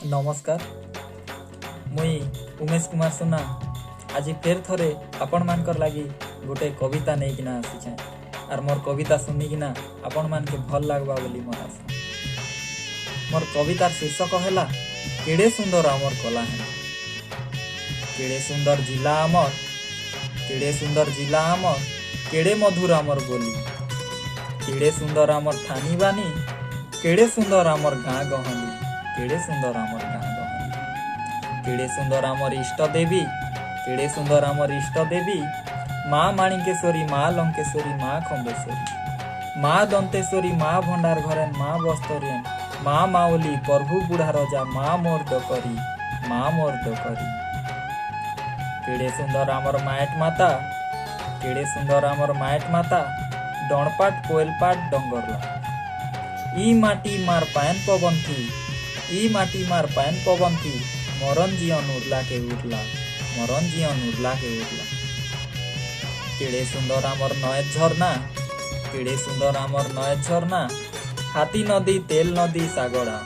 नमस्कार मुई उमेश कुमार सुना आज फेर थरे आपण मानकर लागी गोटे कविता नहीं किना आसी और मोर कविता सुनिकिना आपण मान के भल लागबा बोली मोर आशा। मोर कवितार शीर्षक हैला केड़े सुंदर आमर कला है। केड़े सुंदर जिला आमर, केड़े सुंदर जिला आमर, केड़े मधुर आमर बोली, केड़े सुंदर आमर ठानी बानी, केड़े सुंदर आमर गाँ गहली, केड़े सुंदर आमर गाँ गहली, केड़े सुंदर आमर इष्ट देवी, केड़े सुंदर आमर इष्ट देवी, माँ माणिकेश्वरी, माँ लंकेश्वरी, माँ खंडेश्वरी, माँ दंतेश्वरी, माँ भंडार घरेन, माँ बस्तरियन, माँ माउली, प्रभु बुढ़ा रजा, माँ मोर डकरी, माँ मोर डकरी। केड़े सुंदर आमर माएट माता, केड़े सुंदर आमर माएट माता, डणपाट कोयलपाट डंगरला, ई माटी मार पायन पवन थी, ई माटी मार पायन पवन थी, मरन जियन उड़ला के उड़ला, मरन जियन उड़ला के उड़ला। केड़े सुंदर आमर नय झरना, केड़े सुंदर आमर नय झरना, हाथी नदी, तेल नदी, सागरा,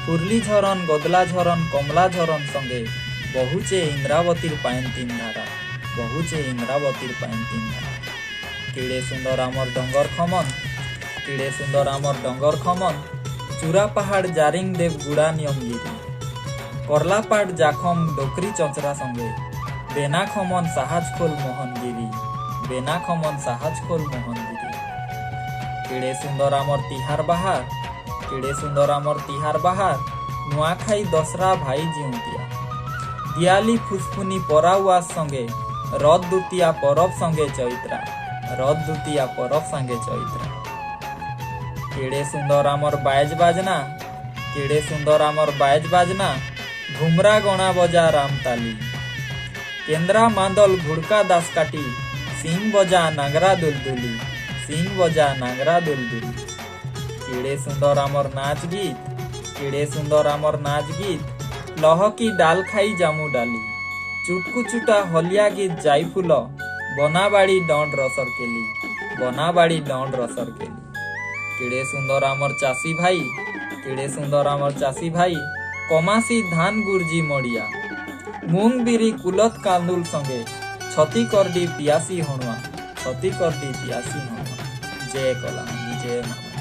फुरली झरन, गदला झरन, कमला झरन संगे बहुचे इंद्रावतीर पायन तीन धारा, बहुचे इंद्रावतीर पायन तीन धारा। केड़े सुंदर आमर डंगर खमन, केड़े सुंदर आमर डंगर खमन, चूरा पहाड़ जारिंग देव गुड़ा नियमगिरी, करलापाट जाखम डोकरी चंचरा संगे बेना खमन साहज खोल मोहनगिरी, बेना खमन साहज खोल मोहनगिरी। केड़े सुंदर आमर तिहार बहार, केड़े सुंदर आमर तिहार बहार, नुआखाई दसरा भाई जिउतिया, दियाली फुसफुनी पराउआस संगे रथ दुतिया परब संगे चैत्रा, रथ दुतिया परब संगे चैत्रा। केड़े सुंदर आमर बाज बाजना, केड़े सुंदर आमर बाज बाजना, घुमरा गणा बजा रामताली, केंद्रा मांदल घुड़का दासकाटी, सिंह बजा नांगरा दुलदुली, सिंह बजा नांगरा दुलदुली। केड़े सुंदर आमर नाच गीत, केड़े सुंदर आमर नाच गीत, लहकी डाल खाई जामु डाली, चुटकु चुटा हलिया गीत जाई फूल, बनाबाड़ी डंड रसर केली, बनाबाड़ी डंड रसर केली। केड़े सुंदर आमर चासी भाई, केड़े सुंदर आमर चासी भाई, कमासी धान गुरजी मड़िया, मूंग बिरी कुलत कांदुल संगे छती करडी पियासी हणुआ, छती करडी पियासी हणुआ। जय कला जय मामा।